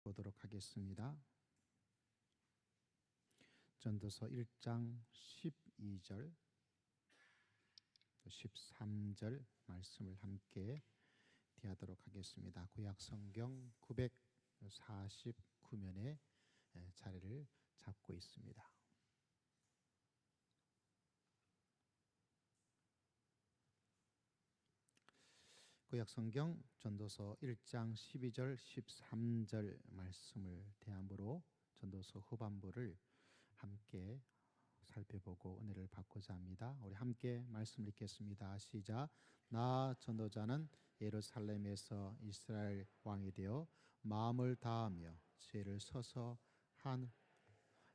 보도록 하겠습니다. 전도서 1장 12절 13절 말씀을 함께 대하도록 하겠습니다. 구약 성경 949면에 자리를 잡고 있습니다. 구약 성경 전도서 1장 12절 13절 말씀을 대함으로 전도서 후반부를 함께 살펴보고 은혜를 받고자 합니다. 우리 함께 말씀을 읽겠습니다. 시작. 나 전도자는 예루살렘에서 이스라엘 왕이 되어 마음을 다하며 죄를 서서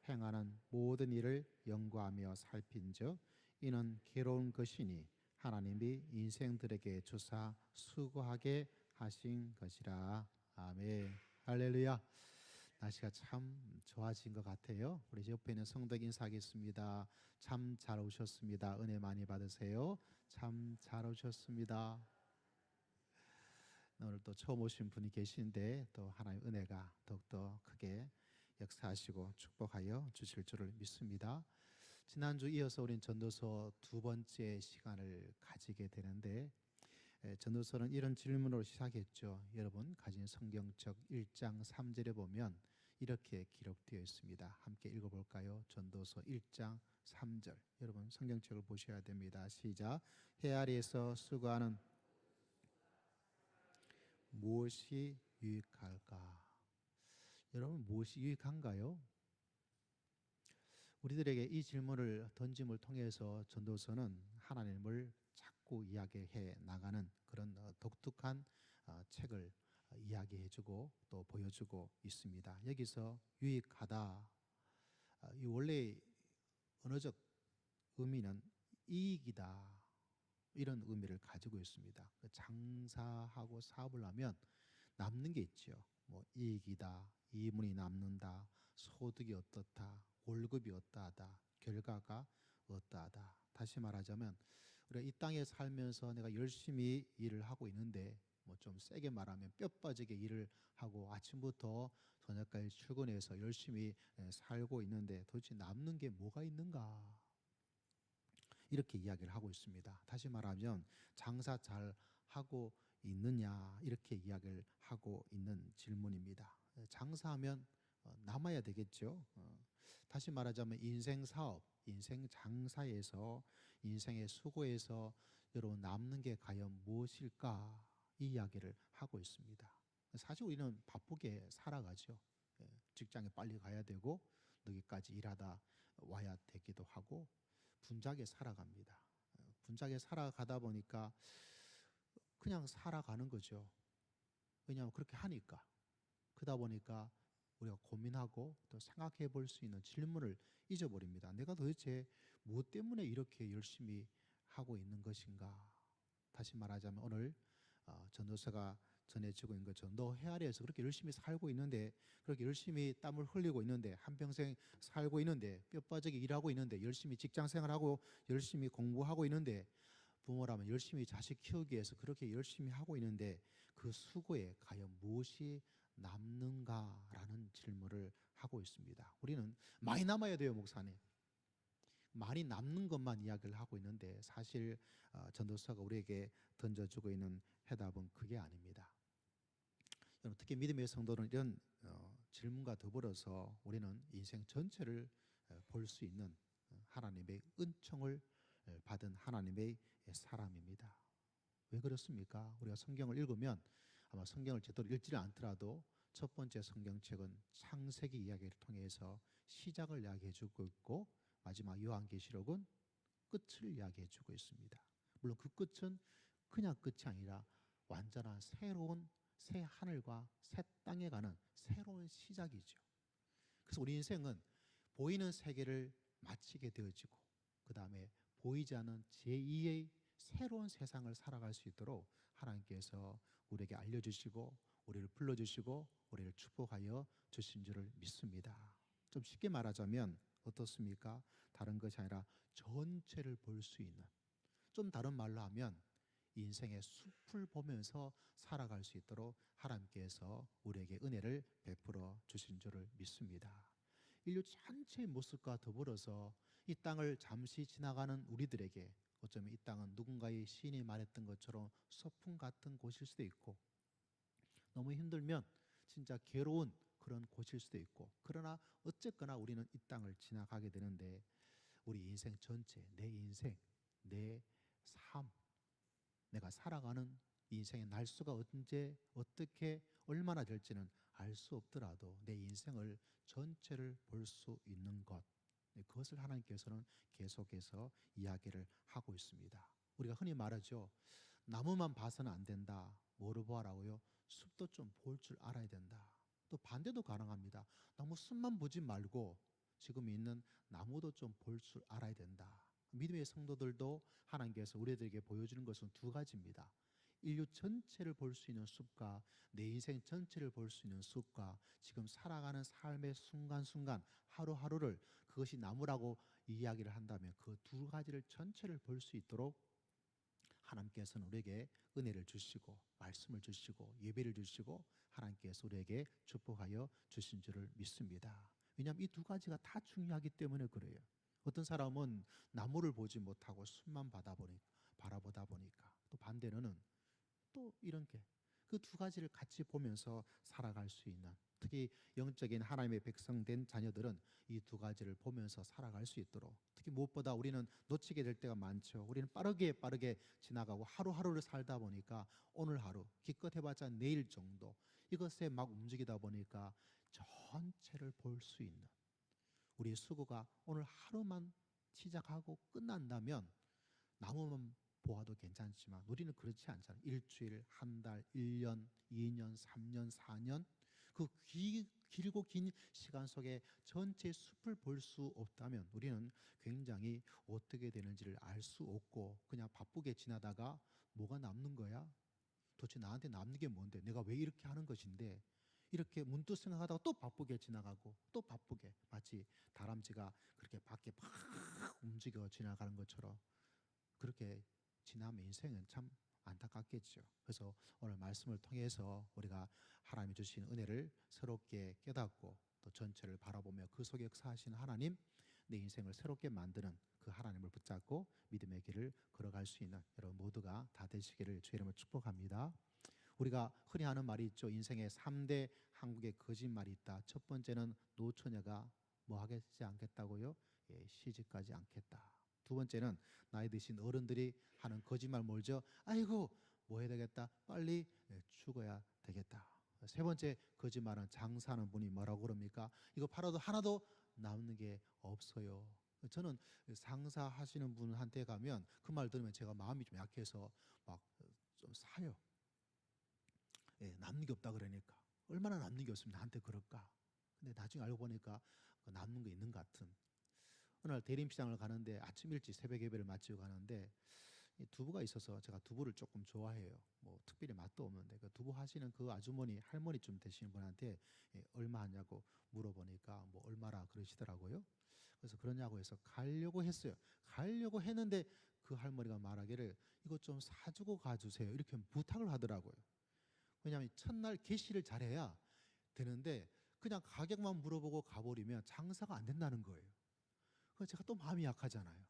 행하는 모든 일을 연구하며 살핀즉 이는 괴로운 것이니 하나님이 인생들에게 주사 수고하게 하신 것이라. 아멘. 할렐루야. 날씨가 참 좋아진 것 같아요. 우리 옆에 있는 성도 인사하겠습니다. 참 잘 오셨습니다. 은혜 많이 받으세요. 참 잘 오셨습니다. 오늘 또 처음 오신 분이 계신데 또 하나님의 은혜가 더욱더 크게 역사하시고 축복하여 주실 줄을 믿습니다. 지난주 이어서 우린 전도서 두 번째 시간을 가지게 되는데, 전도서는 이런 질문으로 시작했죠. 여러분 가진 성경책 1장 3절에 보면 이렇게 기록되어 있습니다. 함께 읽어볼까요? 전도서 1장 3절. 여러분 성경책을 보셔야 됩니다. 시작. 해 아래에서 수고하는 무엇이 유익할까? 여러분 무엇이 유익한가요? 우리들에게 이 질문을 던짐을 통해서 전도서는 하나님을 자꾸 이야기해 나가는 그런 독특한 책을 이야기해주고 또 보여주고 있습니다. 여기서 유익하다, 이 원래 언어적 의미는 이익이다, 이런 의미를 가지고 있습니다. 장사하고 사업을 하면 남는 게 있죠. 뭐 이익이다, 이문이 남는다, 소득이 어떻다, 월급이 어떠하다, 결과가 어떠하다. 다시 말하자면 우리가 이 땅에 살면서 내가 열심히 일을 하고 있는데, 뭐 좀 세게 말하면 뼈 빠지게 일을 하고 아침부터 저녁까지 출근해서 열심히 살고 있는데 도대체 남는 게 뭐가 있는가? 이렇게 이야기를 하고 있습니다. 다시 말하면 장사 잘 하고 있느냐, 이렇게 이야기를 하고 있는 질문입니다. 장사하면 남아야 되겠죠. 다시 말하자면 인생 사업, 인생 장사에서, 인생의 수고에서 여러분 남는 게 과연 무엇일까? 이 이야기를 하고 있습니다. 사실 우리는 바쁘게 살아가죠. 직장에 빨리 가야 되고 늦게까지 일하다 와야 되기도 하고 분주하게 살아갑니다. 분주하게 살아가다 보니까 그냥 살아가는 거죠. 왜냐하면 그렇게 하니까. 그러다 보니까 우리가 고민하고 또 생각해 볼 수 있는 질문을 잊어버립니다. 내가 도대체 무엇 때문에 이렇게 열심히 하고 있는 것인가? 다시 말하자면 오늘 전도서가 전해지고 있는 것처럼 너 해 아래에서 그렇게 열심히 살고 있는데, 그렇게 열심히 땀을 흘리고 있는데, 한평생 살고 있는데, 뼈 빠지게 일하고 있는데, 열심히 직장 생활하고 열심히 공부하고 있는데, 부모라면 열심히 자식 키우기 위해서 그렇게 열심히 하고 있는데 그 수고에 과연 무엇이 남는가라는 질문을 하고 있습니다. 우리는 많이 남아야 돼요, 목사님. 많이 남는 것만 이야기를 하고 있는데 사실 전도서가 우리에게 던져주고 있는 해답은 그게 아닙니다. 여러분, 특히 믿음의 성도는 이런 질문과 더불어서 우리는 인생 전체를 볼 수 있는 하나님의 은총을 받은 하나님의 사람입니다. 왜 그렇습니까? 우리가 성경을 읽으면 아마 성경을 제대로 읽지는 않더라도 첫 번째 성경책은 창세기 이야기를 통해서 시작을 이야기해주고 있고, 마지막 요한계시록은 끝을 이야기해주고 있습니다. 물론 그 끝은 그냥 끝이 아니라 완전한 새로운 새 하늘과 새 땅에 가는 새로운 시작이죠. 그래서 우리 인생은 보이는 세계를 마치게 되어지고 그 다음에 보이지 않는 제2의 새로운 세상을 살아갈 수 있도록 하나님께서 우리에게 알려주시고 우리를 불러주시고 우리를 축복하여 주신 줄을 믿습니다. 좀 쉽게 말하자면 어떻습니까? 다른 것이 아니라 전체를 볼 수 있는, 좀 다른 말로 하면 인생의 숲을 보면서 살아갈 수 있도록 하나님께서 우리에게 은혜를 베풀어 주신 줄을 믿습니다. 인류 전체의 모습과 더불어서 이 땅을 잠시 지나가는 우리들에게 어쩌면 이 땅은 누군가의 시인이 말했던 것처럼 소풍 같은 곳일 수도 있고, 너무 힘들면 진짜 괴로운 그런 곳일 수도 있고, 그러나 어쨌거나 우리는 이 땅을 지나가게 되는데, 우리 인생 전체, 내 인생, 내 삶, 내가 살아가는 인생의 날수가 언제 어떻게 얼마나 될지는 알 수 없더라도 내 인생을 전체를 볼 수 있는 것, 그것을 하나님께서는 계속해서 이야기를 하고 있습니다. 우리가 흔히 말하죠. 나무만 봐서는 안 된다. 뭐를 보아라고요? 숲도 좀 볼 줄 알아야 된다. 또 반대도 가능합니다. 나무 숲만 보지 말고 지금 있는 나무도 좀 볼 줄 알아야 된다. 믿음의 성도들도 하나님께서 우리들에게 보여주는 것은 두 가지입니다. 인류 전체를 볼 수 있는 숲과 내 인생 전체를 볼 수 있는 숲과 지금 살아가는 삶의 순간순간 하루하루를 그것이 나무라고 이야기를 한다면 그 두 가지를 전체를 볼 수 있도록 하나님께서는 우리에게 은혜를 주시고 말씀을 주시고 예배를 주시고 하나님께서 우리에게 축복하여 주신 줄을 믿습니다. 왜냐하면 이 두 가지가 다 중요하기 때문에 그래요. 어떤 사람은 나무를 보지 못하고 숲만 바라보다 보니까, 또 반대로는 또 이런 게 그 두 가지를 같이 보면서 살아갈 수 있는, 특히 영적인 하나님의 백성된 자녀들은 이 두 가지를 보면서 살아갈 수 있도록, 특히 무엇보다 우리는 놓치게 될 때가 많죠. 우리는 빠르게 지나가고 하루하루를 살다 보니까 오늘 하루 기껏 해봤자 내일 정도 이것에 막 움직이다 보니까 전체를 볼 수 있는, 우리의 수고가 오늘 하루만 시작하고 끝난다면 나무만 보아도 괜찮지만 우리는 그렇지 않잖아요. 일주일, 한 달, 1년, 2년, 3년, 4년, 그 길고 긴 시간 속에 전체 숲을 볼 수 없다면 우리는 굉장히 어떻게 되는지를 알 수 없고 그냥 바쁘게 지나다가 뭐가 남는 거야? 도대체 나한테 남는 게 뭔데? 내가 왜 이렇게 하는 것인데? 이렇게 문득 생각하다가 또 바쁘게 지나가고 또 바쁘게, 마치 다람쥐가 그렇게 밖에 막 움직여 지나가는 것처럼 그렇게 지나면 인생은 참 안타깝겠죠. 그래서 오늘 말씀을 통해서 우리가 하나님이 주신 은혜를 새롭게 깨닫고 또 전체를 바라보며 그 속에 역사하시는 하나님, 내 인생을 새롭게 만드는 그 하나님을 붙잡고 믿음의 길을 걸어갈 수 있는 여러분 모두가 다 되시기를 주의 이름으로 축복합니다. 우리가 흔히 하는 말이 있죠. 인생에 3대 한국의 거짓말이 있다. 첫 번째는 노처녀가 뭐 하겠지 않겠다고요? 예, 시집가지 않겠다. 두 번째는 나이 드신 어른들이 하는 거짓말 뭘죠? 아이고 뭐 해야 되겠다. 빨리 죽어야 되겠다. 세 번째 거짓말은 장사하는 분이 뭐라고 그럽니까? 이거 팔아도 하나도 남는 게 없어요. 저는 장사하시는 분한테 가면 그 말 들으면 제가 마음이 좀 약해서 막 좀 사요. 예, 남는 게 없다 그러니까 얼마나 남는 게 없으면 나한테 그럴까? 근데 나중에 알고 보니까 남는 게 있는 것 같은. 어느 날 대림시장을 가는데 아침 일찍 새벽 예배를 마치고 가는데 이 두부가 있어서 제가 두부를 조금 좋아해요. 뭐 특별히 맛도 없는데 그 두부 하시는 그 아주머니 할머니쯤 되시는 분한테 얼마 하냐고 물어보니까 뭐 얼마라 그러시더라고요. 그래서 그러냐고 해서 가려고 했어요. 가려고 했는데 그 할머니가 말하기를 이거 좀 사주고 가주세요 이렇게 부탁을 하더라고요. 왜냐하면 첫날 계시를 잘해야 되는데 그냥 가격만 물어보고 가버리면 장사가 안 된다는 거예요. 그래서 제가 또 마음이 약하잖아요.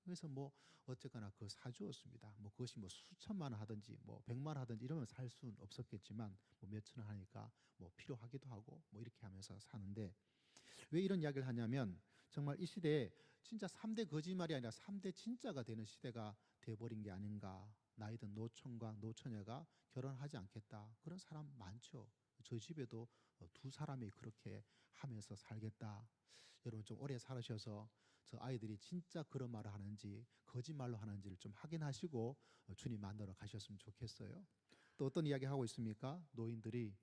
그래서 뭐 어쨌거나 그 사주었습니다. 뭐 그것이 뭐 수천만 원 하든지 뭐 100만 원 하든지 이러면 살 수는 없었겠지만 뭐 몇천 원 하니까 뭐 필요하기도 하고 뭐 이렇게 하면서 사는데, 왜 이런 이야기를 하냐면 정말 이 시대에 진짜 3대 거짓말이 아니라 3대 진짜가 되는 시대가 돼버린 게 아닌가. 나이 든 노천과 노처녀가 결혼하지 않겠다. 그런 사람 많죠. 저희 집에도 두 사람이 그렇게 하면서 살겠다. 여러분 좀 오래 살으셔서 저 아이들이 진짜 그런 말을 하는지 거짓말로 하는지를 좀 확인하시고 주님 만나러 가셨으면 좋겠어요. 또 어떤 이야기 하고 있습니까? 노인들이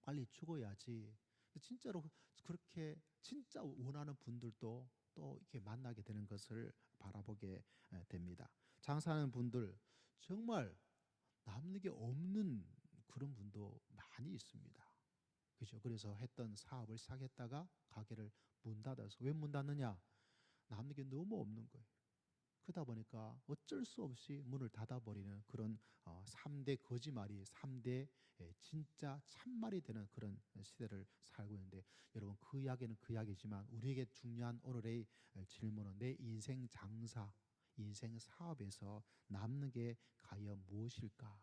빨리 죽어야지. 진짜로 그렇게 진짜 원하는 분들도 또 이렇게 만나게 되는 것을 바라보게 됩니다. 장사하는 분들 정말 남는 게 없는 그런 분도 많이 있습니다. 그죠? 그래서 했던 사업을 시작했다가 가게를 문 닫아서, 왜 문 닫느냐? 남는 게 너무 없는 거예요. 그러다 보니까 어쩔 수 없이 문을 닫아버리는 그런 3대 거짓말이 3대 진짜 참말이 되는 그런 시대를 살고 있는데, 여러분, 그 이야기는 그 이야기지만 우리에게 중요한 오늘의 질문은 내 인생 장사, 인생 사업에서 남는 게 과연 무엇일까?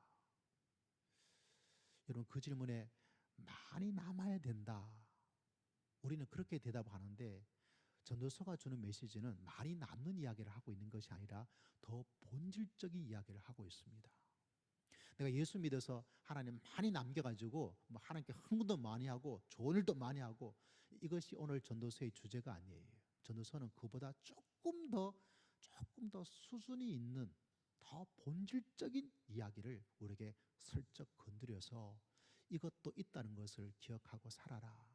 여러분, 그 질문에 많이 남아야 된다, 우리는 그렇게 대답하는데, 전도서가 주는 메시지는 많이 남는 이야기를 하고 있는 것이 아니라 더 본질적인 이야기를 하고 있습니다. 내가 예수 믿어서 하나님 많이 남겨가지고 뭐 하나님께 헌금도 많이 하고 좋은 일도 많이 하고, 이것이 오늘 전도서의 주제가 아니에요. 전도서는 그보다 조금 더 수준이 있는 더 본질적인 이야기를 우리에게 슬쩍 건드려서 이것도 있다는 것을 기억하고 살아라.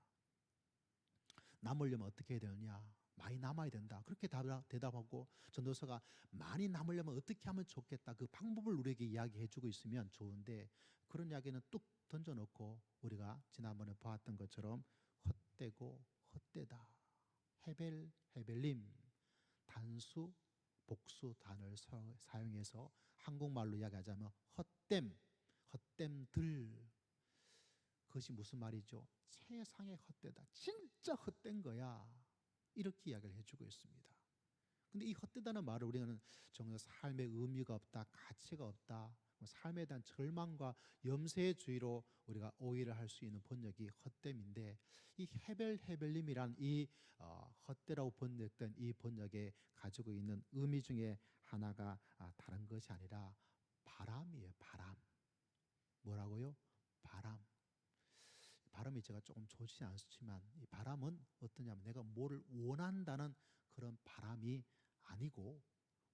남으려면 어떻게 해야 되느냐? 많이 남아야 된다, 그렇게 대답하고, 전도서가 많이 남으려면 어떻게 하면 좋겠다, 그 방법을 우리에게 이야기해 주고 있으면 좋은데, 그런 이야기는 뚝 던져놓고 우리가 지난번에 보았던 것처럼 헛되고 헛되다, 헤벨 헤벨림, 단수 복수 단어를 사용해서 한국말로 이야기하자면 헛됨들, 그것이 무슨 말이죠? 세상에 헛되다, 진짜 헛된 거야, 이렇게 이야기를 해주고 있습니다. 근데 이 헛되다는 말을 우리는 정말 삶의 의미가 없다, 가치가 없다, 삶에 대한 절망과 염세주의로 우리가 오해를 할 수 있는 번역이 헛됨인데, 이 헤벨림이란 이 헛되라고 번역된 이 번역에 가지고 있는 의미 중에 하나가 다른 것이 아니라 바람이에요. 바람. 뭐라고요? 바람. 발음이 제가 조금 좋지 않지만, 이 바람은 어떠냐면 내가 뭐를 원한다는 그런 바람이 아니고,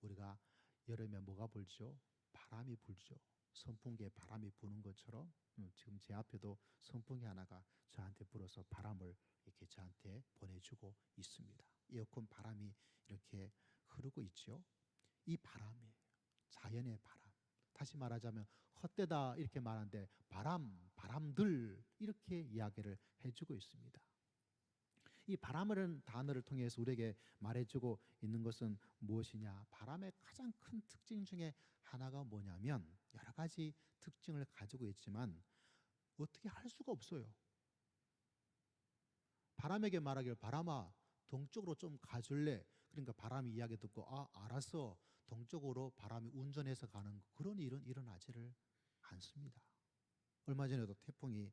우리가 여름에 뭐가 불죠? 바람이 불죠. 선풍기에 바람이 부는 것처럼 지금 제 앞에도 선풍기 하나가 저한테 불어서 바람을 이렇게 저한테 보내주고 있습니다. 에어컨 바람이 이렇게 흐르고 있죠. 이 바람이에요. 자연의 바람. 다시 말하자면 헛되다 이렇게 말하는데, 바람들 이렇게 이야기를 해주고 있습니다. 이 바람이라는 단어를 통해서 우리에게 말해주고 있는 것은 무엇이냐? 바람의 가장 큰 특징 중에 하나가 뭐냐면, 여러 가지 특징을 가지고 있지만 어떻게 할 수가 없어요. 바람에게 말하기를, 바람아 동쪽으로 좀 가줄래? 그러니까 바람이 이야기 듣고 알았어, 동쪽으로 바람이 운전해서 가는 그런 일은 일어나지를 않습니다. 얼마 전에도 태풍이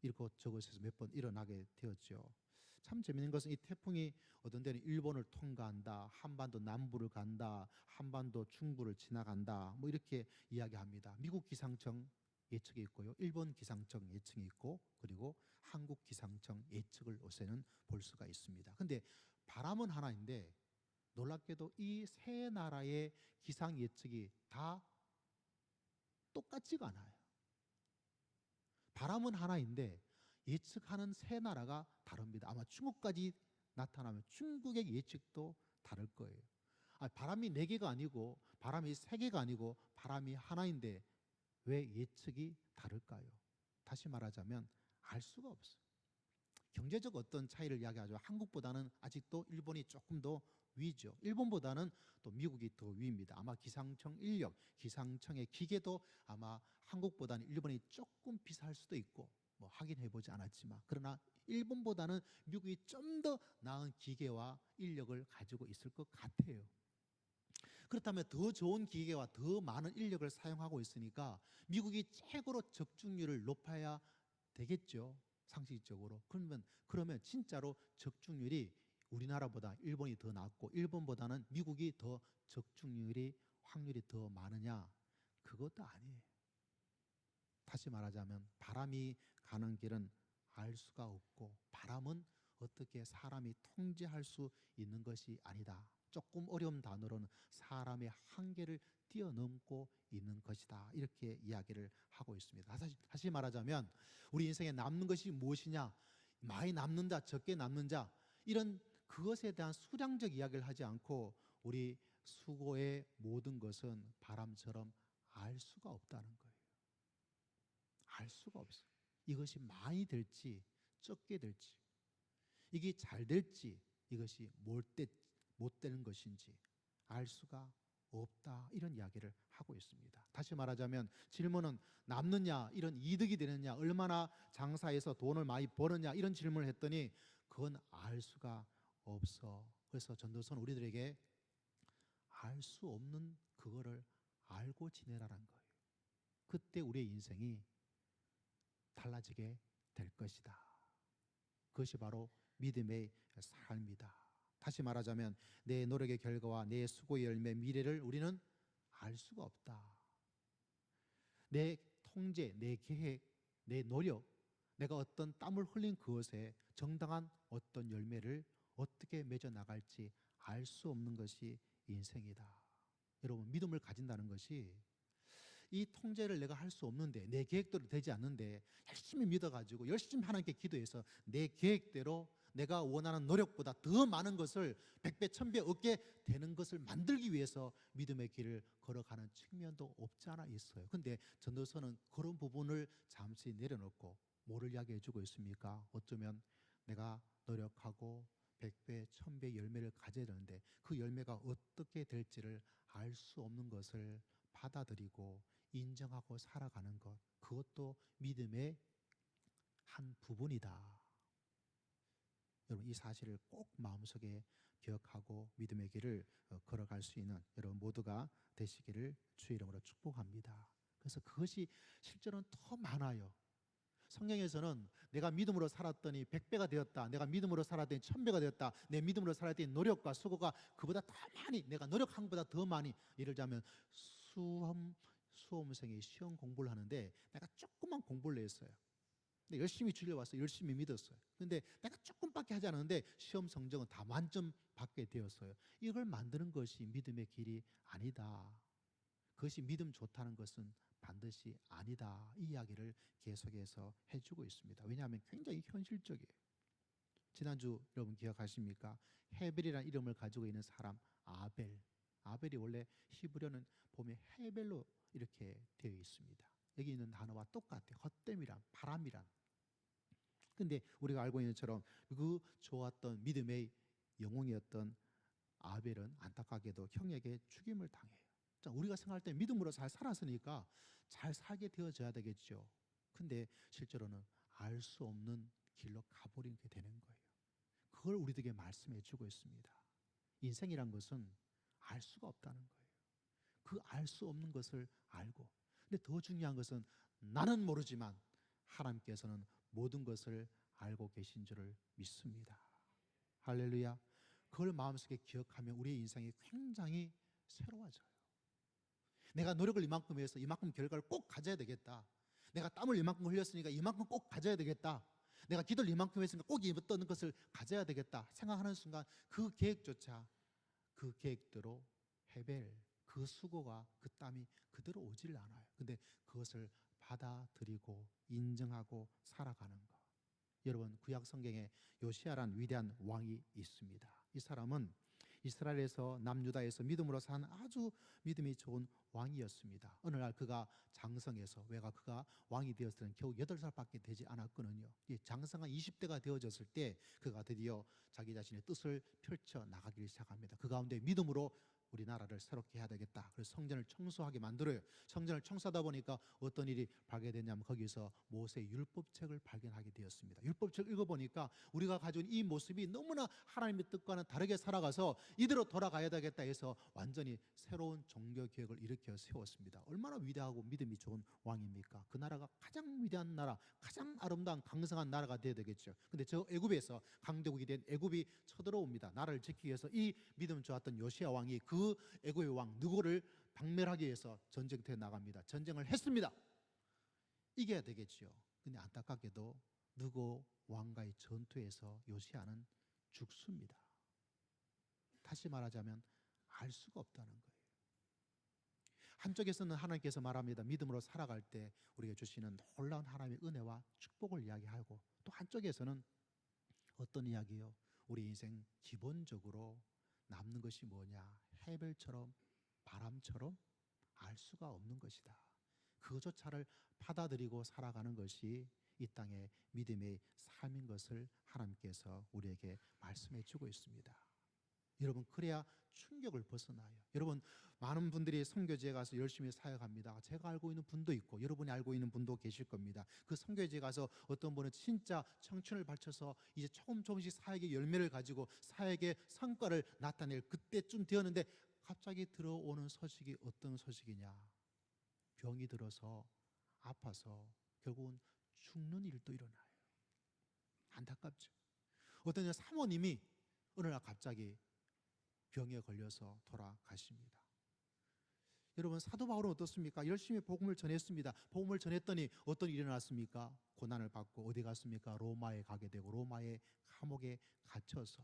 이렇고 저곳에서 몇 번 일어나게 되었죠. 참 재미있는 것은 이 태풍이 어떤 때는 일본을 통과한다, 한반도 남부를 간다, 한반도 중부를 지나간다, 뭐 이렇게 이야기합니다. 미국 기상청 예측이 있고요, 일본 기상청 예측이 있고, 그리고 한국 기상청 예측을 요새는 볼 수가 있습니다. 근데 바람은 하나인데 놀랍게도 이 세 나라의 기상 예측이 다 똑같지가 않아요. 바람은 하나인데 예측하는 세 나라가 다릅니다. 아마 중국까지 나타나면 중국의 예측도 다를 거예요. 바람이 네 개가 아니고 바람이 세 개가 아니고 바람이 하나인데 왜 예측이 다를까요? 다시 말하자면 알 수가 없어요. 경제적 어떤 차이를 이야기하죠. 한국보다는 아직도 일본이 조금 더 위죠. 일본보다는 또 미국이 더 위입니다. 아마 기상청 인력, 기상청의 기계도 아마 한국보다는 일본이 조금 비쌀 수도 있고, 뭐 확인해 보지 않았지만, 그러나 일본보다는 미국이 좀 더 나은 기계와 인력을 가지고 있을 것 같아요. 그렇다면 더 좋은 기계와 더 많은 인력을 사용하고 있으니까 미국이 최고로 적중률을 높여야 되겠죠. 상식적으로. 그러면 진짜로 적중률이 우리나라보다 일본이 더 낮고 일본보다는 미국이 더 적중률이 확률이 더 많으냐? 그것도 아니에요. 다시 말하자면 바람이 가는 길은 알 수가 없고, 바람은 어떻게 사람이 통제할 수 있는 것이 아니다. 조금 어려운 단어로는 사람의 한계를 뛰어넘고 있는 것이다, 이렇게 이야기를 하고 있습니다. 다시 말하자면 우리 인생에 남는 것이 무엇이냐? 많이 남는 자, 적게 남는 자, 이런 그것에 대한 수량적 이야기를 하지 않고 우리 수고의 모든 것은 바람처럼 알 수가 없다는 거예요. 알 수가 없어요. 이것이 많이 될지 적게 될지, 이게 잘 될지 이것이 못 되는 것인지 알 수가 없다, 이런 이야기를 하고 있습니다. 다시 말하자면 질문은 남느냐, 이런 이득이 되느냐, 얼마나 장사해서 돈을 많이 버느냐, 이런 질문을 했더니 그건 알 수가 없어. 그래서 전도서는 우리들에게 알 수 없는 그거를 알고 지내라는 거예요. 그때 우리의 인생이 달라지게 될 것이다. 그것이 바로 믿음의 삶이다. 다시 말하자면 내 노력의 결과와 내 수고의 열매, 미래를 우리는 알 수가 없다. 내 통제, 내 계획, 내 노력, 내가 어떤 땀을 흘린 그것에 정당한 어떤 열매를 어떻게 맺어 나갈지 알 수 없는 것이 인생이다. 여러분, 믿음을 가진다는 것이 이 통제를 내가 할 수 없는데, 내 계획대로 되지 않는데 열심히 믿어가지고 열심히 하나님께 기도해서 내 계획대로 내가 원하는 노력보다 더 많은 것을 100배, 1000배 얻게 되는 것을 만들기 위해서 믿음의 길을 걸어가는 측면도 없지 않아 있어요. 근데 전도서는 그런 부분을 잠시 내려놓고 뭐를 이야기해 주고 있습니까? 어쩌면 내가 노력하고 100배, 1000배 열매를 가져야 되는데 그 열매가 어떻게 될지를 알 수 없는 것을 받아들이고 인정하고 살아가는 것, 그것도 믿음의 한 부분이다. 여러분, 이 사실을 꼭 마음속에 기억하고 믿음의 길을 걸어갈 수 있는 여러분 모두가 되시기를 주의 이름으로 축복합니다. 그래서 그것이 실제로는 더 많아요. 성경에서는 내가 믿음으로 살았더니 100배가 되었다, 내가 믿음으로 살았더니 1000배가 되었다, 내 믿음으로 살았더니 노력과 수고가 그보다 더 많이, 내가 노력한 것보다 더 많이, 예를 들자면 수험생이 시험 공부를 하는데 내가 조금만 공부를 했어요. 근데 열심히 줄여왔어요. 열심히 믿었어요. 근데 내가 조금밖에 하지 않았는데 시험 성적은 다 만점 받게 되었어요. 이걸 만드는 것이 믿음의 길이 아니다. 그것이 믿음 좋다는 것은 반드시 아니다. 이 이야기를 계속해서 해주고 있습니다. 왜냐하면 굉장히 현실적이에요. 지난주 여러분 기억하십니까? 헤벨이라는 이름을 가지고 있는 사람 아벨. 아벨이 원래 히브리어는 보면 헤벨로 이렇게 되어 있습니다. 여기 있는 단어와 똑같아요. 헛됨이란, 바람이란. 근데 우리가 알고 있는 것처럼 그 좋았던 믿음의 영웅이었던 아벨은 안타깝게도 형에게 죽임을 당해요. 자, 우리가 생각할 때 믿음으로 잘 살았으니까 잘 살게 되어져야 되겠죠. 근데 실제로는 알 수 없는 길로 가버리게 되는 거예요. 그걸 우리들에게 말씀해 주고 있습니다. 인생이란 것은 알 수가 없다는 거예요. 그 알 수 없는 것을 알고, 근데 더 중요한 것은 나는 모르지만 하나님께서는 모든 것을 알고 계신 줄을 믿습니다. 할렐루야. 그걸 마음속에 기억하면 우리의 인생이 굉장히 새로워져요. 내가 노력을 이만큼 해서 이만큼 결과를 꼭 가져야 되겠다. 내가 땀을 이만큼 흘렸으니까 이만큼 꼭 가져야 되겠다. 내가 기도를 이만큼 했으니까 꼭 어떤 것을 가져야 되겠다 생각하는 순간 그 계획조차 그 계획대로 헤벨, 그 수고가, 그 땀이 그대로 오질 않아요. 근데 그것을 받아들이고 인정하고 살아가는 것. 여러분, 구약 성경에 요시야란 위대한 왕이 있습니다. 이 사람은 이스라엘에서 남유다에서 믿음으로 산 아주 믿음이 좋은 왕이었습니다. 어느 날 그가 장성해서, 왜가 그가 왕이 되었을 때는 겨우 8살밖에 되지 않았거든요. 장성한 20대가 되어졌을 때 그가 드디어 자기 자신의 뜻을 펼쳐 나가기 시작합니다. 그 가운데 믿음으로 우리나라를 새롭게 해야 되겠다. 그래서 성전을 청소하게 만들어요. 성전을 청소하다 보니까 어떤 일이 발견되냐면 거기서 모세의 율법책을 발견하게 되었습니다. 율법책 읽어보니까 우리가 가진 이 모습이 너무나 하나님의 뜻과는 다르게 살아가서 이대로 돌아가야 되겠다 해서 완전히 새로운 종교 개혁을 일으켜 세웠습니다. 얼마나 위대하고 믿음이 좋은 왕입니까? 그 나라가 가장 위대한 나라, 가장 아름다운 강성한 나라가 되어야 되겠죠. 근데 저 애굽에서 강대국이 된 애굽이 쳐들어옵니다. 나라를 지키기 위해서 이 믿음 좋았던 요시야 왕이 그 애굽의 왕 느고를 박멸하기 위해서 전쟁터에 나갑니다. 전쟁을 했습니다. 이겨야 되겠죠. 근데 안타깝게도 느고 왕과의 전투에서 요시야는 죽습니다. 다시 말하자면 알 수가 없다는 거예요. 한쪽에서는 하나님께서 말합니다. 믿음으로 살아갈 때 우리에게 주시는 놀라운 하나님의 은혜와 축복을 이야기하고, 또 한쪽에서는 어떤 이야기요? 우리 인생 기본적으로 남는 것이 뭐냐? 헤벨처럼, 바람처럼 알 수가 없는 것이다. 그조차를 받아들이고 살아가는 것이 이 땅의 믿음의 삶인 것을 하나님께서 우리에게 말씀해 주고 있습니다. 여러분, 그래야 충격을 벗어나요. 여러분, 많은 분들이 선교지에 가서 열심히 사역합니다. 제가 알고 있는 분도 있고 여러분이 알고 있는 분도 계실 겁니다. 그 선교지에 가서 어떤 분은 진짜 청춘을 바쳐서 이제 조금씩 사역의 열매를 가지고 사역의 성과를 나타낼 그때쯤 되었는데, 갑자기 들어오는 소식이 어떤 소식이냐? 병이 들어서 아파서 결국은 죽는 일도 일어나요. 안타깝죠. 어떤 사모님이 어느 날 갑자기 병에 걸려서 돌아가십니다. 여러분, 사도 바울은 어떻습니까? 열심히 복음을 전했습니다. 복음을 전했더니 어떤 일이 일어났습니까? 고난을 받고 어디 갔습니까? 로마에 가게 되고 로마의 감옥에 갇혀서,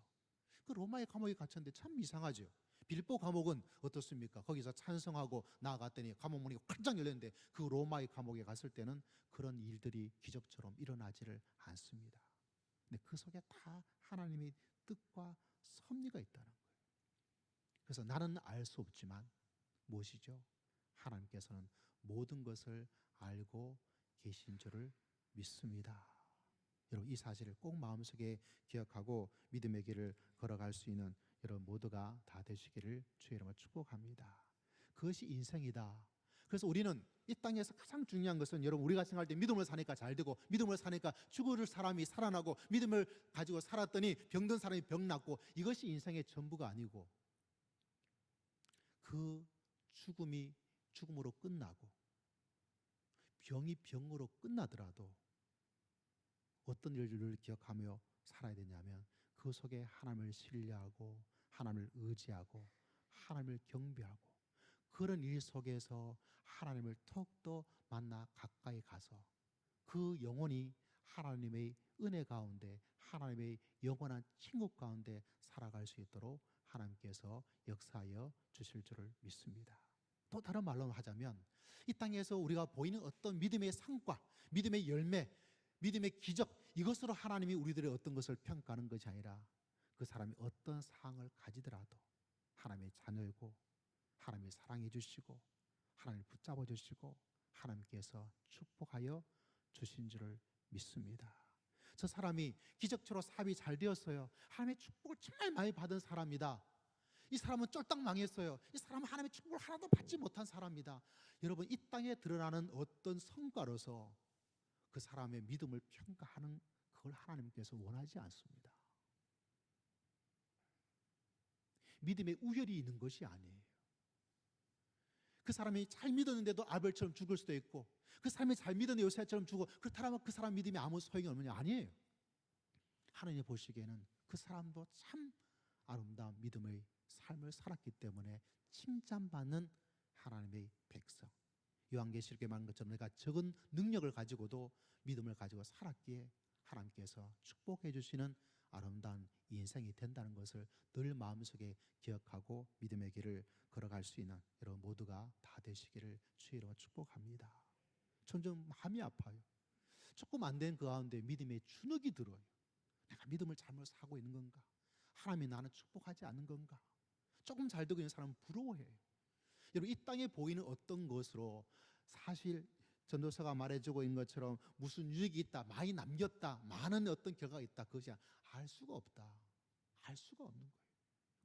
그 로마의 감옥에 갇혔는데 참 이상하죠. 빌보 감옥은 어떻습니까? 거기서 찬성하고 나아갔더니 감옥 문이 활짝 열렸는데, 그 로마의 감옥에 갔을 때는 그런 일들이 기적처럼 일어나지를 않습니다. 근데 그 속에 다 하나님의 뜻과 섭리가 있다는 거예요. 그래서 나는 알 수 없지만 무엇이죠? 하나님께서는 모든 것을 알고 계신 줄을 믿습니다. 여러분, 이 사실을 꼭 마음속에 기억하고 믿음의 길을 걸어갈 수 있는 여러분 모두가 다 되시기를 주의 이름으로 축복합니다. 그것이 인생이다. 그래서 우리는 이 땅에서 가장 중요한 것은, 여러분, 우리가 생각할 때 믿음을 사니까 잘 되고, 믿음을 사니까 죽을 사람이 살아나고, 믿음을 가지고 살았더니 병든 사람이 병 낫고, 이것이 인생의 전부가 아니고, 그 죽음이 죽음으로 끝나고 병이 병으로 끝나더라도 어떤 일들을 기억하며 살아야 되냐면, 그 속에 하나님을 신뢰하고 하나님을 의지하고 하나님을 경배하고, 그런 일 속에서 하나님을 더욱더 만나 가까이 가서 그 영혼이 하나님의 은혜 가운데, 하나님의 영원한 친구 가운데 살아갈 수 있도록 하나님께서 역사하여 주실 줄을 믿습니다. 또 다른 말로 하자면, 이 땅에서 우리가 보이는 어떤 믿음의 성과, 믿음의 열매, 믿음의 기적, 이것으로 하나님이 우리들의 어떤 것을 평가하는 것이 아니라, 그 사람이 어떤 상을 가지더라도 하나님의 자녀이고 하나님이 사랑해 주시고 하나님을 붙잡아 주시고 하나님께서 축복하여 주신 줄을 믿습니다. 저 사람이 기적처럼 사업이 잘 되었어요. 하나님의 축복을 정말 많이 받은 사람이다. 이 사람은 쫄딱 망했어요. 이 사람은 하나님의 축복을 하나도 받지 못한 사람이다. 여러분, 이 땅에 드러나는 어떤 성과로서 그 사람의 믿음을 평가하는, 그걸 하나님께서 원하지 않습니다. 믿음의 우열이 있는 것이 아니에요. 그 사람이 잘 믿었는데도 아벨처럼 죽을 수도 있고, 그 사람이 잘 믿었는데 요새처럼 죽어, 그렇다면 그 사람 믿음이 아무 소용이 없느냐? 아니에요. 하나님이 보시기에는 그 사람도 참 아름다운 믿음의 삶을 살았기 때문에 칭찬받는 하나님의 백성. 요한계시록에 말한 것처럼 내가 적은 능력을 가지고도 믿음을 가지고 살았기에 하나님께서 축복해 주시는 아름다운 인생이 된다는 것을 늘 마음속에 기억하고 믿음의 길을 걸어갈 수 있는 여러분 모두가 다 되시기를 주의 이름으로 축복합니다. 점점 마음이 아파요. 조금 안 된 그 가운데 믿음의 주눅이 들어요. 내가 믿음을 잘못 사고 있는 건가? 하나님이 나는 축복하지 않는 건가? 조금 잘 되고 있는 사람은 부러워해요. 여러분, 이 땅에 보이는 어떤 것으로 사실 전도서가 말해주고 있는 것처럼 무슨 유익이 있다, 많이 남겼다, 많은 어떤 결과가 있다, 그것이 알 수가 없다. 알 수가 없는 거예요.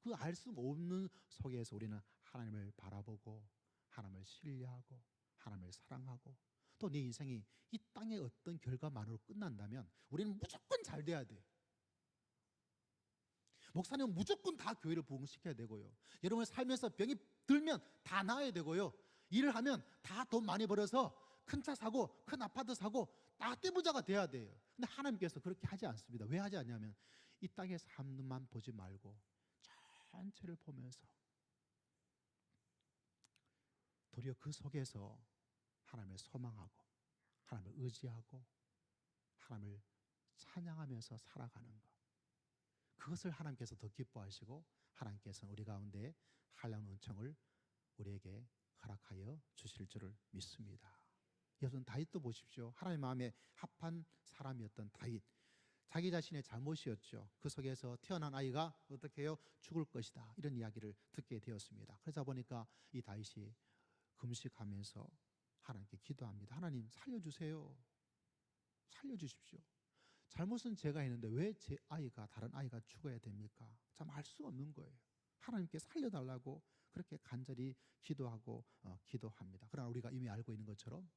그 알 수 없는 속에서 우리는 하나님을 바라보고 하나님을 신뢰하고 하나님을 사랑하고, 또 내 인생이 이 땅의 어떤 결과만으로 끝난다면 우리는 무조건 잘 돼야 돼. 목사님은 무조건 다 교회를 부흥시켜야 되고요. 여러분 살면서 병이 들면 다 나아야 되고요. 일을 하면 다 돈 많이 벌어서 큰 차 사고 큰 아파트 사고 다 떼부자가 돼야 돼요. 근데 하나님께서 그렇게 하지 않습니다. 왜 하지 않냐면, 이 땅의 삶만 보지 말고 전체를 보면서 도리어 그 속에서 하나님을 소망하고 하나님을 의지하고 하나님을 찬양하면서 살아가는 것, 그것을 하나님께서 더 기뻐하시고 하나님께서는 우리 가운데 한량 은총을 우리에게 허락하여 주실 줄을 믿습니다. 여러분, 다윗도 보십시오. 하나님의 마음에 합한 사람이었던 다윗, 자기 자신의 잘못이었죠. 그 속에서 태어난 아이가 어떻게 해요? 죽을 것이다, 이런 이야기를 듣게 되었습니다. 그러다 보니까 이 다윗이 금식하면서 하나님께 기도합니다. 하나님 살려주세요. 살려주십시오. 잘못은 제가 했는데 왜 제 아이가, 다른 아이가 죽어야 됩니까? 참 알 수 없는 거예요. 하나님께 살려달라고 그렇게 간절히 기도하고 기도합니다. 그러나 우리가 이미 알고 있는 것처럼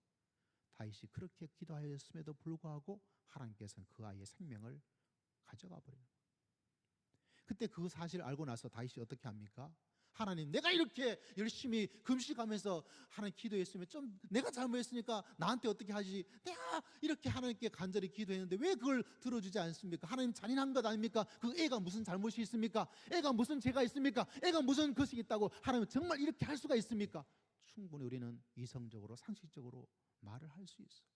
다윗이 그렇게 기도하였음에도 불구하고 하나님께서는 그 아이의 생명을 가져가 버려요. 그때 그 사실을 알고 나서 다윗이 어떻게 합니까? 하나님, 내가 이렇게 열심히 금식하면서 하나님 기도했으면 좀 내가 잘못했으니까 나한테 어떻게 하지? 내가 이렇게 하나님께 간절히 기도했는데 왜 그걸 들어주지 않습니까? 하나님 잔인한 것 아닙니까? 그 애가 무슨 잘못이 있습니까? 애가 무슨 죄가 있습니까? 애가 무슨 것이 있다고 하나님 정말 이렇게 할 수가 있습니까? 충분히 우리는 이성적으로 상식적으로 말을 할 수 있어요.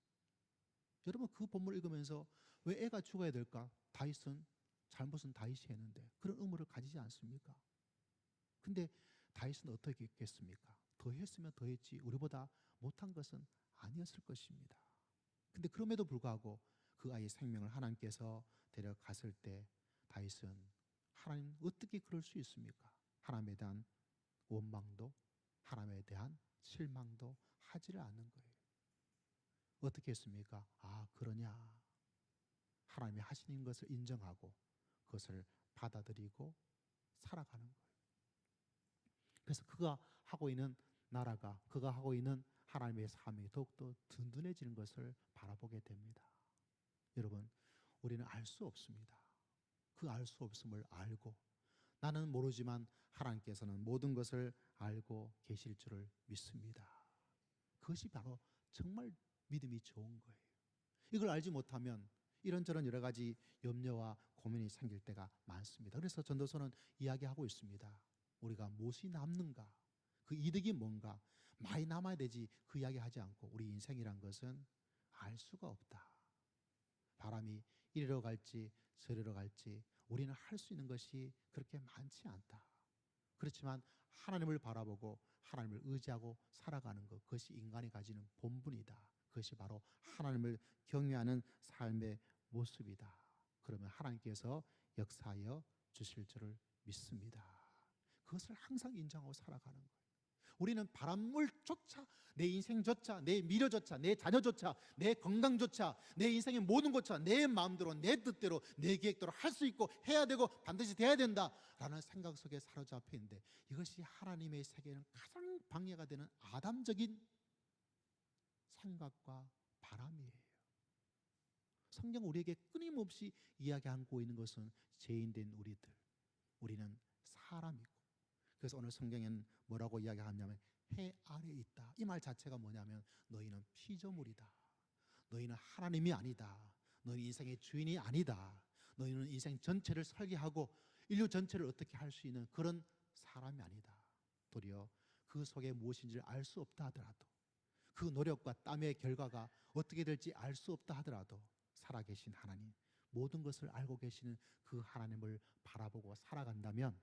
여러분, 그 본문을 읽으면서 왜 애가 죽어야 될까? 다윗은 잘못은 다윗이 했는데 그런 의무를 가지지 않습니까? 근데 다윗은 어떻게 했겠습니까? 더 했으면 더 했지 우리보다 못한 것은 아니었을 것입니다. 근데 그럼에도 불구하고 그 아이의 생명을 하나님께서 데려갔을 때 다윗은 하나님 어떻게 그럴 수 있습니까? 하나님에 대한 원망도 하나님에 대한 실망도 하지를 않는 거예요. 어떻게 했습니까? 아, 그러냐. 하나님이 하시는 것을 인정하고 그것을 받아들이고 살아가는 거예요. 그래서 그가 하고 있는 나라가, 그가 하고 있는 하나님의 삶이 더욱더 든든해지는 것을 바라보게 됩니다. 여러분, 우리는 알 수 없습니다. 그 알 수 없음을 알고 나는 모르지만 하나님께서는 모든 것을 알고 계실 줄을 믿습니다. 그것이 바로 정말 믿음이 좋은 거예요. 이걸 알지 못하면 이런저런 여러 가지 염려와 고민이 생길 때가 많습니다. 그래서 전도서는 이야기하고 있습니다. 우리가 무엇이 남는가? 그 이득이 뭔가? 많이 남아야 되지 그 이야기 하지 않고 우리 인생이란 것은 알 수가 없다. 바람이 이리로 갈지 저리로 갈지 우리는 할 수 있는 것이 그렇게 많지 않다. 그렇지만 하나님을 바라보고 하나님을 의지하고 살아가는 것, 그것이 인간이 가지는 본분이다. 그것이 바로 하나님을 경외하는 삶의 모습이다. 그러면 하나님께서 역사하여 주실 줄을 믿습니다. 그것을 항상 인정하고 살아가는 거예요. 우리는 바람물조차, 내 인생조차, 내 미래조차, 내 자녀조차, 내 건강조차, 내 인생의 모든 것조차 내 마음대로, 내 뜻대로, 내 계획대로 할 수 있고 해야 되고 반드시 돼야 된다라는 생각 속에 사로잡혀 있는데, 이것이 하나님의 세계에는 가장 방해가 되는 아담적인 생각과 바람이에요. 성경 우리에게 끊임없이 이야기하고 있는 것은 죄인된 우리는 사람이고, 그래서 오늘 성경에는 뭐라고 이야기하냐면 해 아래에 있다. 이 말 자체가 뭐냐면 너희는 피조물이다. 너희는 하나님이 아니다. 너희는 인생의 주인이 아니다. 너희는 인생 전체를 설계하고 인류 전체를 어떻게 할 수 있는 그런 사람이 아니다. 도리어 그 속에 무엇인지를 알 수 없다 하더라도, 그 노력과 땀의 결과가 어떻게 될지 알 수 없다 하더라도 살아계신 하나님, 모든 것을 알고 계시는 그 하나님을 바라보고 살아간다면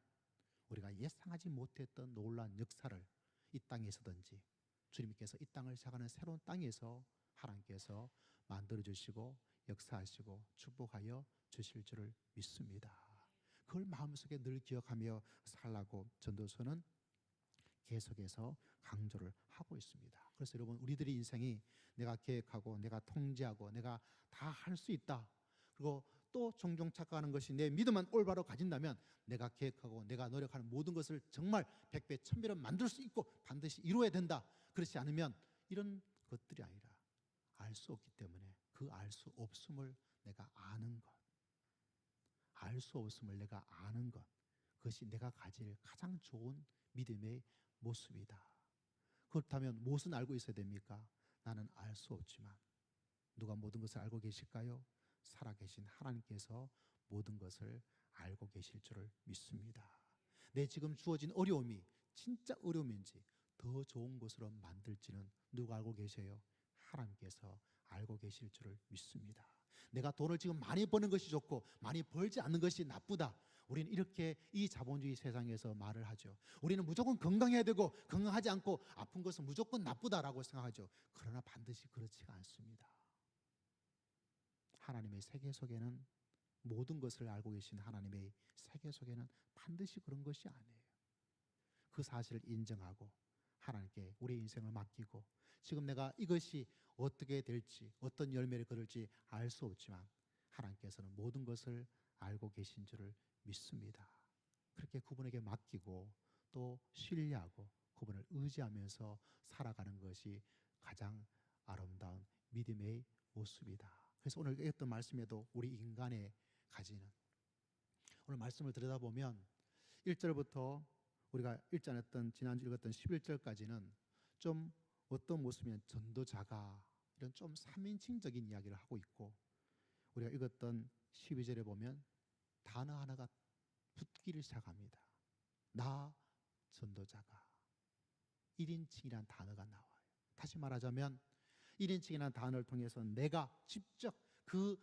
우리가 예상하지 못했던 놀라운 역사를 이 땅에서든지 주님께서 이 땅을 시작하는 새로운 땅에서 하나님께서 만들어주시고 역사하시고 축복하여 주실 줄을 믿습니다. 그걸 마음속에 늘 기억하며 살라고 전도서는 계속해서 강조를 하고 있습니다. 그래서 여러분, 우리들의 인생이 내가 계획하고 내가 통제하고 내가 다 할 수 있다, 그리고 또 종종 착각하는 것이 내 믿음만 올바로 가진다면 내가 계획하고 내가 노력하는 모든 것을 정말 100배 1000배로 만들 수 있고 반드시 이루어야 된다, 그렇지 않으면 이런 것들이 아니라 알 수 없기 때문에 그 알 수 없음을 내가 아는 것, 알 수 없음을 내가 아는 것, 그것이 내가 가질 가장 좋은 믿음의 모습이다. 그렇다면 무엇은 알고 있어야 됩니까? 나는 알 수 없지만 누가 모든 것을 알고 계실까요? 살아계신 하나님께서 모든 것을 알고 계실 줄을 믿습니다. 내 지금 주어진 어려움이 진짜 어려움인지 더 좋은 것으로 만들지는 누가 알고 계세요? 하나님께서 알고 계실 줄을 믿습니다. 내가 돈을 지금 많이 버는 것이 좋고 많이 벌지 않는 것이 나쁘다, 우리는 이렇게 이 자본주의 세상에서 말을 하죠. 우리는 무조건 건강해야 되고 건강하지 않고 아픈 것은 무조건 나쁘다라고 생각하죠. 그러나 반드시 그렇지가 않습니다. 하나님의 세계 속에는, 모든 것을 알고 계신 하나님의 세계 속에는 반드시 그런 것이 아니에요. 그 사실을 인정하고 하나님께 우리의 인생을 맡기고, 지금 내가 이것이 어떻게 될지 어떤 열매를 거둘지 알 수 없지만 하나님께서는 모든 것을 알고 계신 줄을 믿습니다. 그렇게 그분에게 맡기고 또 신뢰하고 그분을 의지하면서 살아가는 것이 가장 아름다운 믿음의 모습이다. 그래서 오늘 읽었던 말씀에도 우리 인간의 가지는, 오늘 말씀을 들여다보면 1절부터 우리가 읽지 않았던 지난주 읽었던 11절까지는 좀 어떤 모습이면 전도자가 이런 좀 3인칭적인 이야기를 하고 있고, 우리가 읽었던 12절에 보면 단어 하나가 붙기를 시작합니다. 나 전도자가. 1인칭이라는 단어가 나와요. 다시 말하자면 1인칭이라는 단어를 통해서 내가 직접 그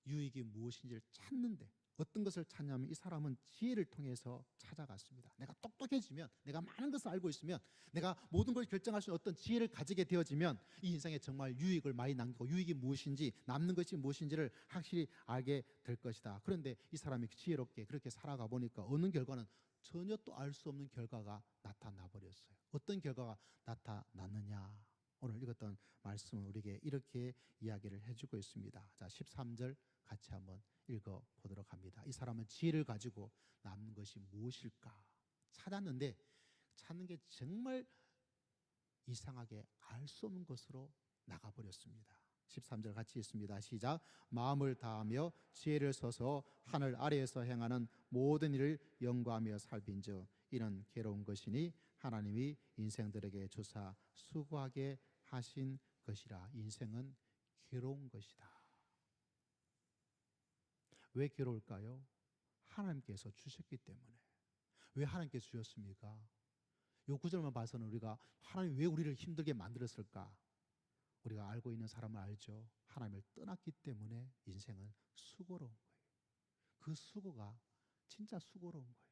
유익이 무엇인지를 찾는데, 어떤 것을 찾냐면 이 사람은 지혜를 통해서 찾아갔습니다. 내가 똑똑해지면, 내가 많은 것을 알고 있으면, 내가 모든 걸 결정할 수 있는 어떤 지혜를 가지게 되어지면 이 인생에 정말 유익을 많이 남기고 유익이 무엇인지, 남는 것이 무엇인지를 확실히 알게 될 것이다. 그런데 이 사람이 지혜롭게 그렇게 살아가 보니까 어느 결과는 전혀 또 알 수 없는 결과가 나타나 버렸어요. 어떤 결과가 나타났느냐, 오늘 읽었던 말씀은 우리에게 이렇게 이야기를 해주고 있습니다. 자, 13절 같이 한번 읽어보도록 합니다. 이 사람은 지혜를 가지고 남는 것이 무엇일까 찾았는데, 찾는 게 정말 이상하게 알 수 없는 것으로 나가버렸습니다. 13절 같이 읽습니다. 시작. 마음을 다하며 지혜를 써서 하늘 아래에서 행하는 모든 일을 연구하며 살핀즉 이는 괴로운 것이니 하나님이 인생들에게 주사 수고하게 하신 것이라. 인생은 괴로운 것이다. 왜 괴로울까요? 하나님께서 주셨기 때문에. 왜 하나님께서 주셨습니까? 요 구절만 봐서는 우리가 하나님 왜 우리를 힘들게 만들었을까? 우리가 알고 있는 사람은 알죠. 하나님을 떠났기 때문에 인생은 수고로운 거예요. 그 수고가 진짜 수고로운 거예요.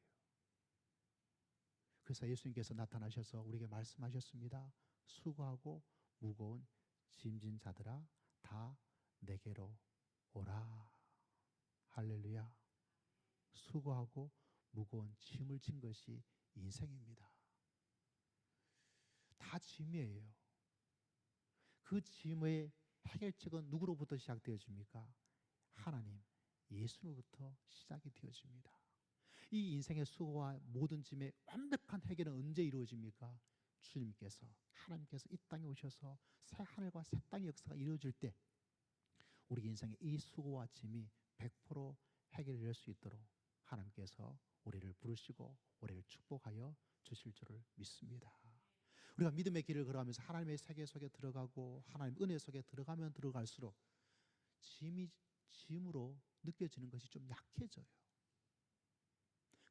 그래서 예수님께서 나타나셔서 우리에게 말씀하셨습니다. 수고하고 무거운 짐진 자들아 다 내게로 오라. 할렐루야. 수고하고 무거운 짐을 진 것이 인생입니다. 다 짐이에요. 그 짐의 해결책은 누구로부터 시작되어집니까? 하나님, 예수로부터 시작이 되어집니다. 이 인생의 수고와 모든 짐의 완벽한 해결은 언제 이루어집니까? 주님께서, 하나님께서 이 땅에 오셔서 새 하늘과 새 땅의 역사가 이루어질 때 우리 인생의 이 수고와 짐이 100% 해결될 수 있도록 하나님께서 우리를 부르시고 우리를 축복하여 주실 줄을 믿습니다. 우리가 믿음의 길을 걸어가면서 하나님의 세계 속에 들어가고 하나님 은혜 속에 들어가면 들어갈수록 짐이 짐으로 느껴지는 것이 좀 약해져요.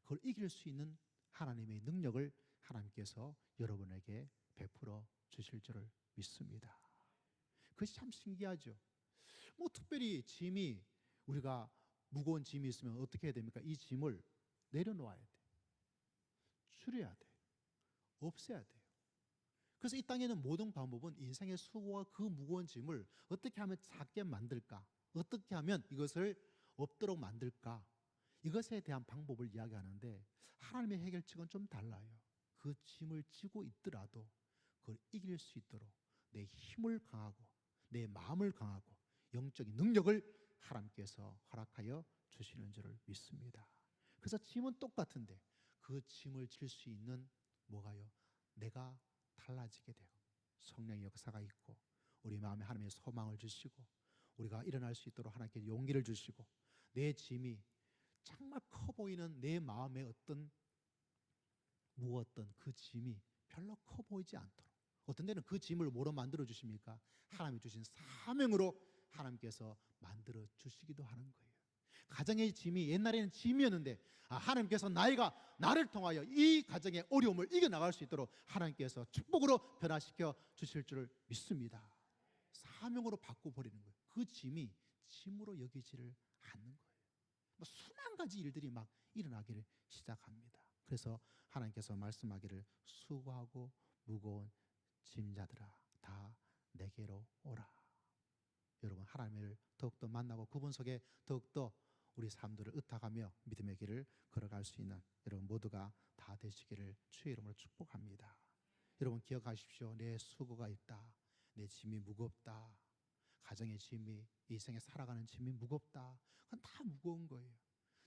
그걸 이길 수 있는 하나님의 능력을 하나님께서 여러분에게 베풀어 주실 줄을 믿습니다. 그것이 참 신기하죠. 뭐 특별히 짐이, 우리가 무거운 짐이 있으면 어떻게 해야 됩니까? 이 짐을 내려놓아야 돼. 줄여야 돼. 없애야 돼요. 그래서 이 땅에는 모든 방법은 인생의 수고와 그 무거운 짐을 어떻게 하면 작게 만들까? 어떻게 하면 이것을 없도록 만들까? 이것에 대한 방법을 이야기하는데 하나님의 해결책은 좀 달라요. 그 짐을 지고 있더라도 그걸 이길 수 있도록 내 힘을 강하고 내 마음을 강하고 영적인 능력을 하나님께서 허락하여 주시는 줄을 믿습니다. 그래서 짐은 똑같은데 그 짐을 질 수 있는 뭐가요? 내가 달라지게 되고 성령의 역사가 있고 우리 마음에 하나님의 소망을 주시고 우리가 일어날 수 있도록 하나님께 용기를 주시고 내 짐이 정말 커 보이는 내 마음의 어떤 무었던 그 짐이 별로 커 보이지 않도록, 어떤 때는 그 짐을 뭐로 만들어 주십니까? 하나님이 주신 사명으로 하나님께서 만들어 주시기도 하는 거예요. 가정의 짐이 옛날에는 짐이었는데 하나님께서 나를 통하여 이 가정의 어려움을 이겨나갈 수 있도록 하나님께서 축복으로 변화시켜 주실 줄을 믿습니다. 사명으로 바꿔버리는 거예요. 그 짐이 짐으로 여기지를 않는 거예요. 수만 가지 일들이 막 일어나기를 시작합니다. 그래서 하나님께서 말씀하기를 수고하고 무거운 짐자들아 다 내게로 오라. 여러분, 하나님을 더욱더 만나고 그분 속에 더욱더 우리 삶들을 의탁하며 믿음의 길을 걸어갈 수 있는 여러분 모두가 다 되시기를 주의 이름으로 축복합니다. 여러분 기억하십시오. 내 수고가 있다. 내 짐이 무겁다. 가정의 짐이, 인생에 살아가는 짐이 무겁다. 그건 다 무거운 거예요.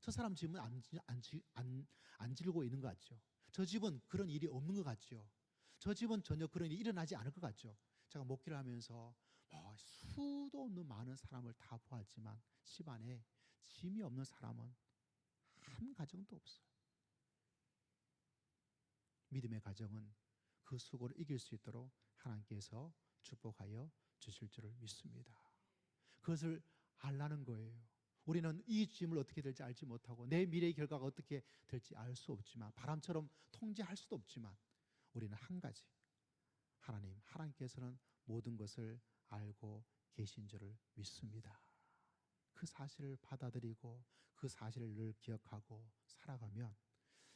저 사람 집은 안 지르고 있는 것 같죠. 저 집은 그런 일이 없는 것 같죠. 저 집은 전혀 그런 일이 일어나지 않을 것 같죠. 제가 목회를 하면서 수도 없는 많은 사람을 다 보았지만 집안에 짐이 없는 사람은 한 가정도 없어요. 믿음의 가정은 그 수고를 이길 수 있도록 하나님께서 축복하여 주실 줄을 믿습니다. 그것을 알라는 거예요. 우리는 이 짐을 어떻게 될지 알지 못하고 내 미래의 결과가 어떻게 될지 알 수 없지만, 바람처럼 통제할 수도 없지만, 우리는 한 가지, 하나님께서는 모든 것을 알고 계신 줄을 믿습니다. 그 사실을 받아들이고 그 사실을 늘 기억하고 살아가면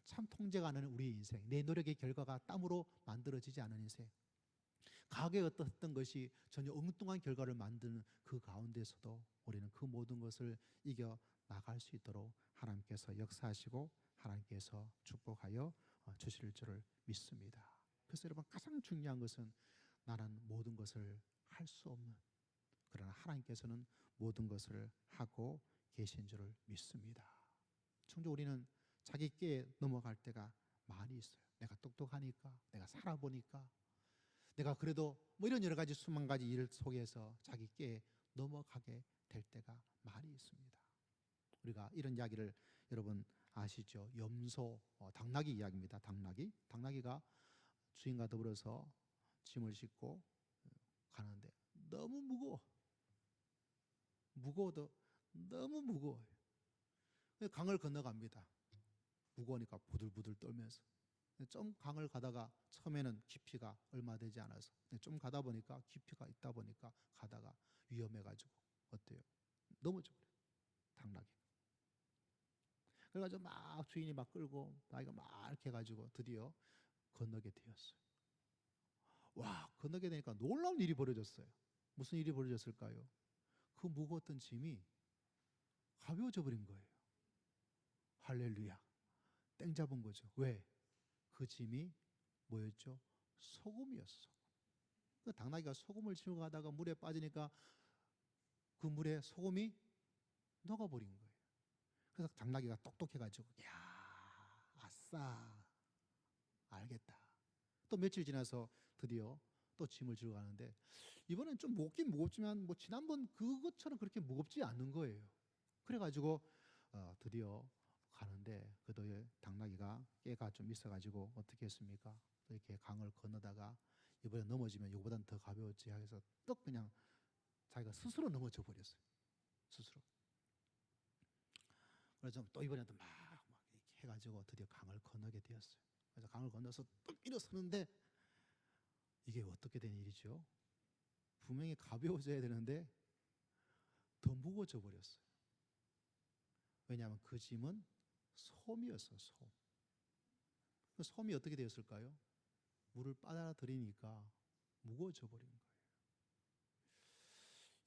참 통제가 안 되는 우리의 인생, 내 노력의 결과가 땀으로 만들어지지 않은 인생, 과거에 어떤 것이 전혀 엉뚱한 결과를 만드는 그 가운데서도 우리는 그 모든 것을 이겨 나갈 수 있도록 하나님께서 역사하시고 하나님께서 축복하여 주실 줄을 믿습니다. 그래서 여러분, 가장 중요한 것은 나는 모든 것을 할 수 없는, 그러나 하나님께서는 모든 것을 하고 계신 줄을 믿습니다. 청주 우리는 자기 꾀에 넘어갈 때가 많이 있어요. 내가 똑똑하니까, 내가 살아보니까, 내가 그래도 뭐 이런 여러 가지 수만 가지 일 속에서 자기 꾀에 넘어가게 될 때가 많이 있습니다. 우리가 이런 이야기를 여러분 아시죠? 염소, 당나귀 이야기입니다. 당나귀가 주인과 더불어서 짐을 싣고 가는데 너무 무거워도 너무 무거워요. 강을 건너갑니다. 무거우니까 부들부들 떨면서. 좀 강을 가다가 처음에는 깊이가 얼마 되지 않아서 좀 가다 보니까 깊이가 있다 보니까 가다가 위험해가지고 어때요? 넘어져 버려요. 당나귀. 그래가지고 막 주인이 막 끌고 나이가 막 이렇게 해가지고 드디어 건너게 되었어요. 와, 건너게 되니까 놀라운 일이 벌어졌어요. 무슨 일이 벌어졌을까요? 그 무거웠던 짐이 가벼워져 버린 거예요. 할렐루야. 땡 잡은 거죠. 왜? 그 짐이 뭐였죠? 소금이었어. 그 당나귀가 소금을 지고 가다가 물에 빠지니까 그 물에 소금이 녹아버린 거예요. 그래서 당나귀가 똑똑해가지고, 야, 아싸, 알겠다. 또 며칠 지나서 드디어 또 짐을 지고 가는데 이번엔 좀 무겁긴 무겁지만 뭐 지난번 그것처럼 그렇게 무겁지 않는 거예요. 그래가지고 드디어 가는데 그래도 당나귀가 깨가 좀 있어가지고 어떻게 했습니까? 또 이렇게 강을 건너다가 이번에 넘어지면 이거보다는 더 가벼웠지 해서 또 그냥 자기가 스스로 넘어져 버렸어요. 스스로. 그래서 또 이번에 또 막 이렇게 해가지고 드디어 강을 건너게 되었어요. 그래서 강을 건너서 또 일어서는데 이게 어떻게 된 일이죠? 분명히 가벼워져야 되는데 더 무거워져 버렸어요. 왜냐하면 그 짐은 솜이었어요. 솜. 그 솜이 어떻게 되었을까요? 물을 빨아들이니까 무거워져 버린 거예요.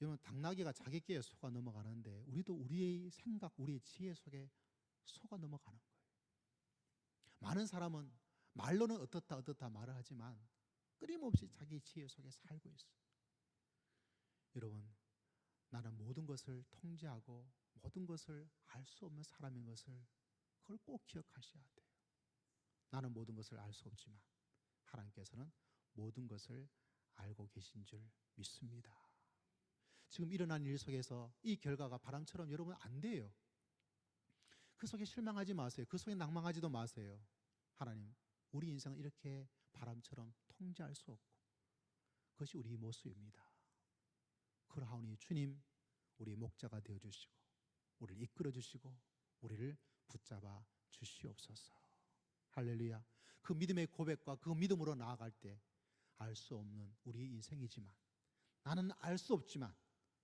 여러분, 당나귀가 자기 꾀에 속아 넘어가는데 우리도 우리의 생각, 우리의 지혜 속에 속아 넘어가는 거예요. 많은 사람은 말로는 어떻다 말을 하지만 끊임없이 자기 지혜 속에 살고 있어요. 여러분, 나는 모든 것을 통제하고 모든 것을 알 수 없는 사람인 것을, 그걸 꼭 기억하셔야 돼요. 나는 모든 것을 알 수 없지만 하나님께서는 모든 것을 알고 계신 줄 믿습니다. 지금 일어난 일 속에서 이 결과가 바람처럼 여러분 안 돼요. 그 속에 실망하지 마세요. 그 속에 낭망하지도 마세요. 하나님, 우리 인생은 이렇게 바람처럼 통제할 수 없고 그것이 우리 모습입니다. 그러하오니 주님, 우리 목자가 되어주시고 우리를 이끌어 주시고 우리를 붙잡아 주시옵소서. 할렐루야. 그 믿음의 고백과 그 믿음으로 나아갈 때 알 수 없는 우리 인생이지만, 나는 알 수 없지만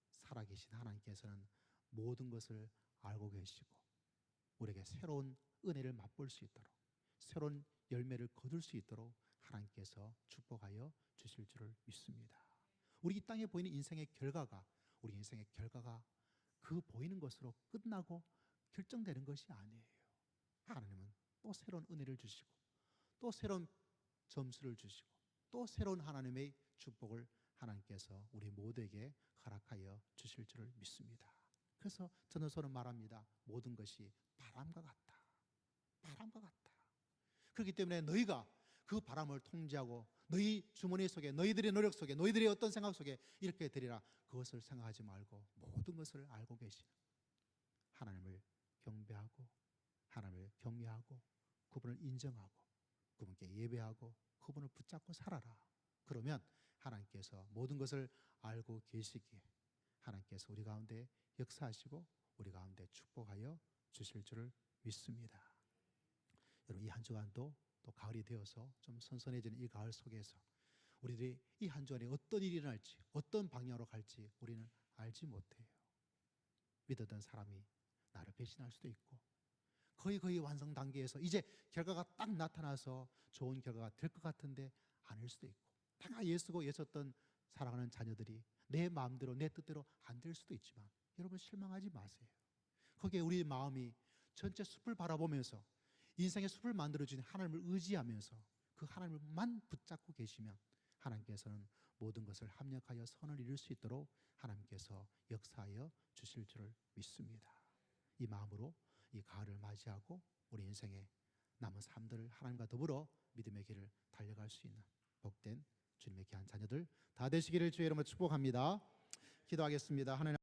살아계신 하나님께서는 모든 것을 알고 계시고 우리에게 새로운 은혜를 맛볼 수 있도록, 새로운 열매를 거둘 수 있도록 하나님께서 축복하여 주실 줄을 믿습니다. 우리 이 땅에 보이는 인생의 결과가, 우리 인생의 결과가 그 보이는 것으로 끝나고 결정되는 것이 아니에요. 하나님은 또 새로운 은혜를 주시고 또 새로운 점수를 주시고 또 새로운 하나님의 축복을 하나님께서 우리 모두에게 허락하여 주실 줄을 믿습니다. 그래서 전도서는 말합니다. 모든 것이 바람과 같다. 바람과 같다. 그렇기 때문에 너희가 그 바람을 통제하고 너희 주머니 속에, 너희들의 노력 속에, 너희들의 어떤 생각 속에 이렇게 되리라, 그것을 생각하지 말고 모든 것을 알고 계시는 하나님을 경배하고 하나님을 경외하고 그분을 인정하고 그분께 예배하고 그분을 붙잡고 살아라. 그러면 하나님께서 모든 것을 알고 계시기에 하나님께서 우리 가운데 역사하시고 우리 가운데 축복하여 주실 줄을 믿습니다. 여러분, 이 한 주간도 또 가을이 되어서 좀 선선해지는 이 가을 속에서 우리들이 이 한 주간에 어떤 일이 일어날지, 어떤 방향으로 갈지 우리는 알지 못해요. 믿었던 사람이 나를 배신할 수도 있고 거의 완성 단계에서 이제 결과가 딱 나타나서 좋은 결과가 될 것 같은데 아닐 수도 있고, 내가 예수고 예섰던 사랑하는 자녀들이 내 마음대로 내 뜻대로 안 될 수도 있지만 여러분, 실망하지 마세요. 거기에 우리 마음이 전체 숲을 바라보면서 인생의 숲을 만들어주신 하나님을 의지하면서 그 하나님만 붙잡고 계시면 하나님께서는 모든 것을 합력하여 선을 이룰 수 있도록 하나님께서 역사하여 주실 줄을 믿습니다. 이 마음으로 이 가을을 맞이하고 우리 인생의 남은 삶들을 하나님과 더불어 믿음의 길을 달려갈 수 있는 복된 주님의 귀한 자녀들 다 되시기를 주의 이름으로 축복합니다. 기도하겠습니다. 하나님